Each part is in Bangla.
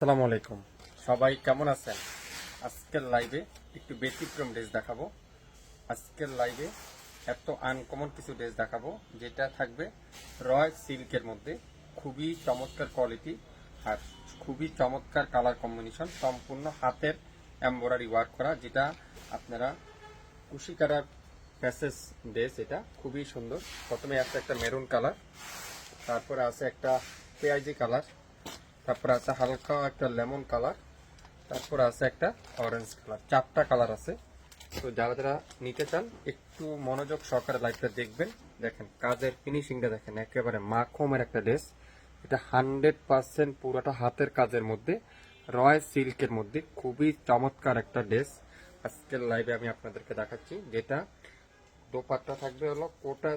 আসসালামু আলাইকুম, সবাই কেমন আছেন? আজকের লাইভে একটু ব্যতিক্রম ড্রেস দেখাবো। আজকের লাইভে এত আনকমন কিছু ড্রেস দেখাবো যেটা থাকবে রয় সিল্কের মধ্যে। খুবই চমৎকার কোয়ালিটি আর খুবই চমৎকার কালার কম্বিনেশন, সম্পূর্ণ হাতের এমব্রয়ডারি ওয়ার্ক করা, যেটা আপনারা কুশিকারার প্যাসেজ ড্রেস। এটা খুবই সুন্দর। প্রথমে আছে একটা মেরুন কালার, তারপরে আছে একটা পেঁয়াজি কালার, তারপরে আছে হালকা একটা লেমন কালার, তারপরে আছে একটা অরেঞ্জ কালার। চারটা কালার আছে। তো যারা যারা নিতে চান একটু মনোযোগ সহকারে লাইভটা দেখবেন। দেখেন কাজের ফিনিশিংটা, দেখেন একেবারে মাখমের একটা ড্রেস। এটা 100% পুরোটা হাতের কাজের মধ্যে, রয় সিল্কের মধ্যে খুবই চমৎকার একটা ড্রেস আজকের লাইভে আমি আপনাদেরকে দেখাচ্ছি। যেটা দোপাট্টা থাকবে হলো কোটা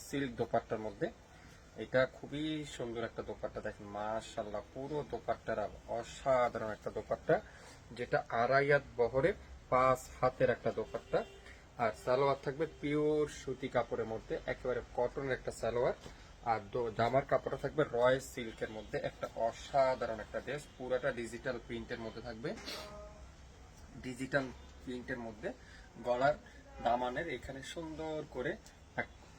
সিল্ক দোপাট্টার মধ্যে। এটা খুবই সুন্দর একটা দোপাট্টা, দেখেন মাশাআল্লাহ, পুরো দোপাট্টার অসাধারণ একটা দোপাট্টা, যেটা আড়াই হাত বহরে 5 হাতের একটা দোপাট্টা। আর সালোয়ার থাকবে পিওর সুতি কাপড়ের মধ্যে, একেবারে কটনের একটা সালোয়ার। আর জামার কাপড়টা থাকবে রয় সিল্কের মধ্যে। একটা অসাধারণ একটা ড্রেস, পুরাটা ডিজিটাল প্রিন্টের মধ্যে থাকবে। ডিজিটাল প্রিন্টের মধ্যে গলার দামানের এখানে সুন্দর করে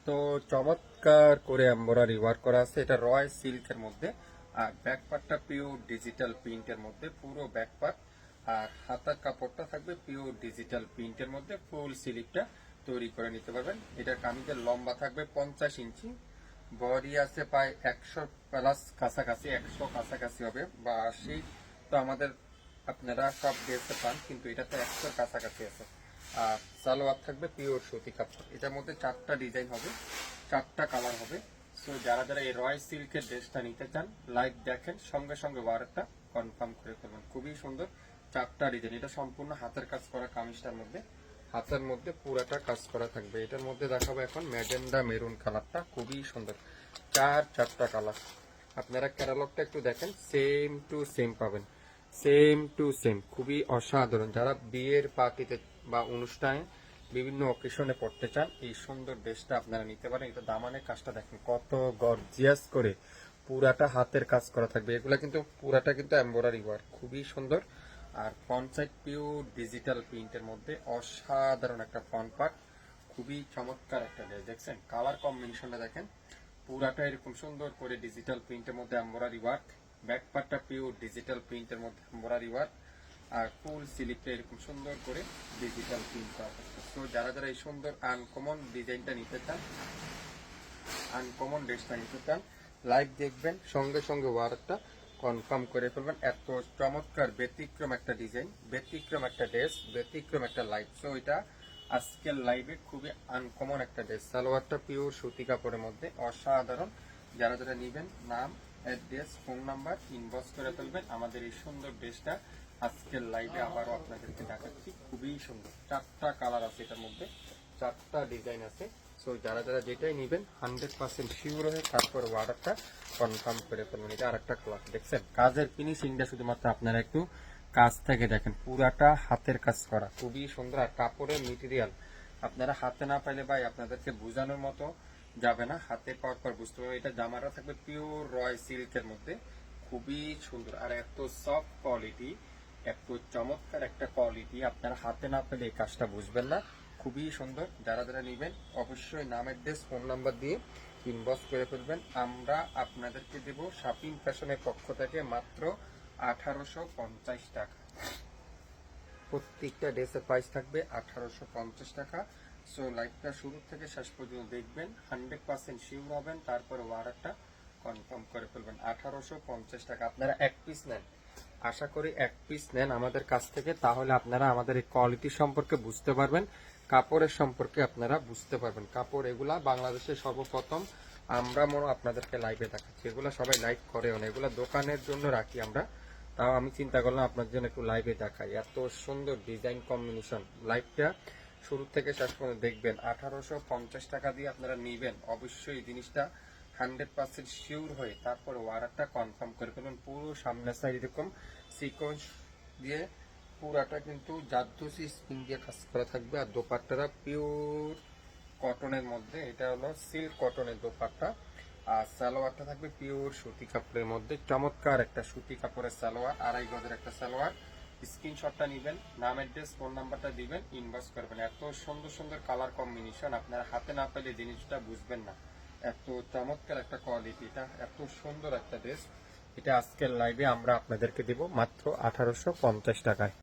তো চমৎকার করে এমব্রয়ডারি ওয়ার্ক করা আছে। এটা রয় সিল্কের মধ্যে। আর ব্যাক পার্টটা পিওর ডিজিটাল প্রিন্টের মধ্যে, পুরো ব্যাক পার্ট। আর হাতার কাপড়টা থাকবে পিওর ডিজিটাল প্রিন্টের মধ্যে। ফুল স্লিভটা তৈরি করে নিতে পারবেন। এটার কামিজের লম্বা থাকবে 50 ইঞ্চি, বডি আছে প্রায় 100 প্লাস কাছাকাছি, 100 কাছাকাছি হবে বা 80। তো আমাদের আপনারা সব ড্রেসে পান, কিন্তু এটাতে 100 কাছাকাছি আছে। আর সালোয়ার থাকবে পিওর সুতি কাপড়। এটার মধ্যে 4টা ডিজাইন হবে, 4টা কালার হবে। সো যারা যারা এই রয় সিল্কের ড্রেসটা নিতে চান লাইভ দেখেন, সঙ্গে সঙ্গে ওয়ারেন্টটা কনফার্ম করে ফেলবেন। খুবই সুন্দর 4টা ডিজাইন। এটা সম্পূর্ণ হাতের কাজ করা কামিজটার মধ্যে, হাতের মধ্যে পুরাটা কাজ করা থাকবে। এটার মধ্যে দেখাবো এখন ম্যাজেন্ডা মেরুন কালারটা, খুবই সুন্দর। 4টা কালার। আপনারা ক্যাটালগটা একটু দেখেন, সেম টু সেম পাবেন, সেম টু সেম। খুবই অসাধারণ। যারা বিয়ের পার্টিতে বা অনুষ্ঠানে বিভিন্ন অকেশনে পড়তে চান, এই সুন্দর ড্রেসটা আপনারা নিতে পারেন। এটা দামানের কাজটা দেখেন কত গর্জিয়াস করে পুরাটা হাতের কাজ করা থাকবে। এগুলা কিন্তু পুরাটা কিন্তু এমব্রয়ডারি ওয়ার্ক, খুবই সুন্দর। আর ফ্রন্ট সাইড পিওর ডিজিটাল প্রিন্টের মধ্যে অসাধারণ একটা ফ্রন্ট পার্ট। খুবই চমৎকার একটা ড্রেস। দেখছেন কালার কম্বিনেশনটা দেখেন, পুরাটা এরকম সুন্দর করে ডিজিটাল প্রিন্টের মধ্যে এমব্রয়ডারি ওয়ার্ক। ব্যাক পার্টটা পিওর ডিজিটাল প্রিন্টের মধ্যে এমব্রয়ডারি ওয়ার্ক। আর ফুল স্লিভটা এরকম সুন্দর করে ডিজিটাল প্রিন্ট করা থাকবে। তো যারা যারা এই সুন্দর আনকমন ডিজাইনটা নিতে চান, আনকমন ড্রেসটা নিতে চান, লাইভ দেখবেন, সঙ্গে সঙ্গে ওয়ার্ডটা কনফার্ম করে ফেলবেন। এত চমৎকার ব্যতিক্রম একটা ডিজাইন, ব্যতিক্রম একটা ড্রেস, ব্যতিক্রম একটা লাইভ। সো এটা আজকের লাইভে খুবই আনকমন একটা ড্রেস। সালোয়ারটা পিওর সুতি কাপড়ের মধ্যে অসাধারণ। যারা যারা নেবেন নাম, অ্যাড্রেস, ফোন নাম্বার ইনবক্স করে ফেলবেন। আমাদের এই সুন্দর ড্রেসটা আজকের লাইভে আবারও আপনাদেরকে দেখাচ্ছি। খুবই সুন্দর, 4টা কালার আছে এটার মধ্যে, 4টা ডিজাইন আছে। সো যারা যারা যেটাই নেবেন 100% শিওর হয়ে তারপর অর্ডারটা কনফার্ম করে ফেলবেন। এটা আরেকটা ক্লাস, দেখছেন কাজের ফিনিশিংটা শুধুমাত্র আপনারা একটু কাজ থেকে দেখেন, পুরাটা হাতের কাজ করা, খুবই সুন্দর। আর কাপড়ের মেটেরিয়াল আপনারা হাতে না পাইলে ভাই আপনাদেরকে বোঝানোর মতো যাবে না, হাতে পাওয়ার পর বুঝতে পারবে। এটা জামাটা থাকবে পিওর রয় সিল্কের মধ্যে, খুবই সুন্দর। আর এত সফট কোয়ালিটি, এত চমৎকার একটা কোয়ালিটি, আপনারা হাতে না পেলে এই কাজটা বুঝবেন না। খুবই সুন্দর। যারা যারা নেবেন অবশ্যই নাম, অ্যাড্রেস, ফোন নাম্বার দিয়ে ইনবক্স করে ফেলবেন। আমরা আপনাদেরকে দেব শাপিং ফ্যাশনের পক্ষ থেকে মাত্র 1850 টাকা। প্রত্যেকটা ড্রেসের প্রাইস থাকবে 1850 টাকা। সো লাইভটা শুরু থেকে শেষ পর্যন্ত দেখবেন, 100% শিওর হবেন, তারপরে অর্ডারটা কনফার্ম করে ফেলবেন। 1850 টাকা। আপনারা এক পিস নেন, আশা করি এক পিস নেন আমাদের কাছ থেকে, তাহলে আপনারা আমাদের এই কোয়ালিটি সম্পর্কে বুঝতে পারবেন, কাপড়ের সম্পর্কে আপনারা বুঝতে পারবেন। কাপড় এগুলা বাংলাদেশে সর্বপ্রথম আমরা আপনাদেরকে লাইভে দেখাচ্ছি। এগুলো সবাই লাইভ করেও না, এগুলো দোকানের জন্য রাখি আমরা। তাও আমি চিন্তা করলাম আপনার জন্য একটু লাইভে দেখাই। এত সুন্দর ডিজাইন কম্বিনেশন, লাইভটা শুরু থেকে শেষ পর্যন্ত দেখবেন। 1850 টাকা দিয়ে আপনারা নেবেন, অবশ্যই এই জিনিসটা 100% শিওর হয়ে তারপর অর্ডারটা কনফার্ম করে ফেলুন। পুরো সামনের সাইড এরকম সিকোয়েন্স দিয়ে পুরাটা কিন্তু জাদুসি স্প্রিং দিয়ে কাজ করা থাকবে। আর দোপাট্টাটা পিওর কটনের মধ্যে, এটা হলো সিল্ক কটনের দোপাট্টা। আর সালোয়ারটা থাকবে পিওর সুতি কাপড়ের মধ্যে, চমৎকার একটা সুতি কাপড়ের সালোয়ার, 2.5 গজের একটা সালোয়ার। স্ক্রিনশটটা নেবেন, নাম অ্যাড্রেস ফোন নাম্বারটা দিবেন, ইনবক্স করবেন। এত সুন্দর সুন্দর কালার কম্বিনেশন, আপনারা হাতে না পেলে জিনিসটা বুঝবেন না। এত চমৎকার একটা কোয়ালিটি, এটা এত সুন্দর একটা ড্রেস। এটা আজকের লাইভে আমরা আপনাদেরকে দেব মাত্র 1850 টাকায়।